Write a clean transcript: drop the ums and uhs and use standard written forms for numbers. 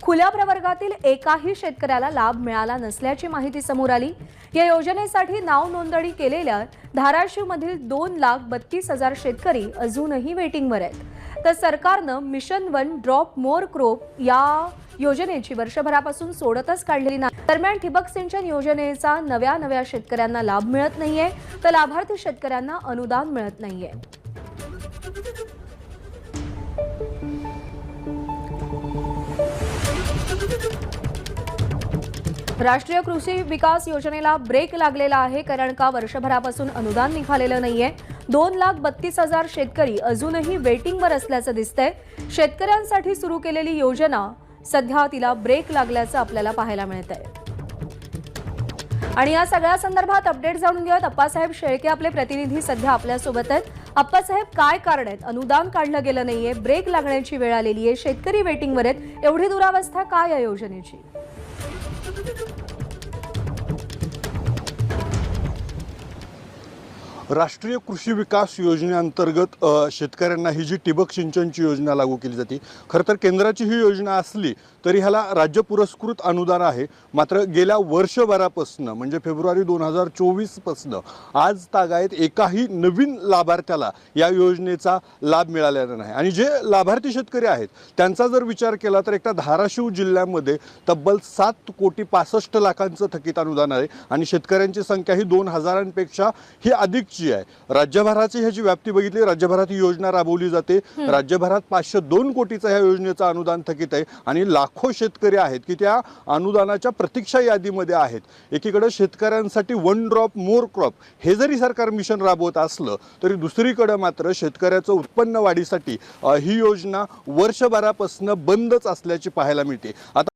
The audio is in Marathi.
खुल्या प्रवर्गातील एकाही शेतकऱ्याला लाभ मिळाला नसल्याची माहिती समोर आली। या योजनेसाठी नाव नोंदणी केलेल्या धाराशिवमधील 2,32,000 शेतकरी अजूनही वेटिंगवर आहेत। तर सरकारनं mission one drop more crop या योजनेची वर्षभरापासून सोडतच काढलेली नाही। दरम्यान ठिबक सिंचन योजनेचा नव्या शेतकऱ्यांना लाभ मिळत नाहीये, तर लाभार्थी शेतकऱ्यांना अनुदान मिळत नाहीये। राष्ट्रीय कृषी विकास योजनेला ब्रेक लागलेला आहे, कारण का वर्षभरापासून अनुदान निघालेलं नाहीये। 2,32,000 शेतकरी अजूनही वेटिंगवर असल्याचं दिसतंय। शेतकऱ्यांसाठी सुरू केलेली योजना सध्या तिला ब्रेक लागल्याचं आपल्याला पाहायला मिळतंय। आणि या सगळ्या संदर्भात अपडेट जाणून घेऊयात। अप्पासाहेब शेळके आपले प्रतिनिधी सध्या आपल्या सोबत आहेत। अप्पासाहेब, काय कारण आहेत? अनुदान काढलं गेलं नाहीये, ब्रेक लागण्याची वेळ आलेली आहे, शेतकरी वेटिंगवर आहेत, एवढी दुरावस्था काय या योजनेची? राष्ट्रीय कृषी विकास योजनेअंतर्गत शेतकऱ्यांना ही जी ठिबक सिंचनची योजना लागू केली जाते, खरं तर केंद्राची ही योजना असली तरी ह्याला राज्य पुरस्कृत अनुदान आहे। मात्र गेल्या वर्षभरापासून म्हणजे फेब्रुवारी 2024 पासून आज तागायत एकाही नवीन लाभार्थ्याला या योजनेचा लाभ मिळालेला नाही। आणि जे लाभार्थी शेतकरी आहेत त्यांचा जर विचार केला तर एकटा धाराशिव जिल्ह्यामध्ये तब्बल 7,65,00,000 थकीत अनुदान आहे आणि शेतकऱ्यांची संख्या ही 2,000पेक्षा ही अधिकची आहे। राज्यभराची ह्याची व्याप्ती बघितली, राज्यभरात ही योजना राबवली जाते। राज्यभरात 502 कोटीचं ह्या योजनेचं अनुदान थकीत आहे आणि लाखो शेतकरी आहेत की त्या अनुदानाच्या प्रतीक्षा यादीमध्ये आहेत। एकीकडे शेतकऱ्यांसाठी वन ड्रॉप मोर क्रॉप हे जरी सरकार मिशन राबवत असलं तरी दुसरीकडे मात्र शेतकऱ्याचं उत्पन्न वाढीसाठी ही योजना वर्षभरापासून बंदच असल्याची पाहायला मिळते। आता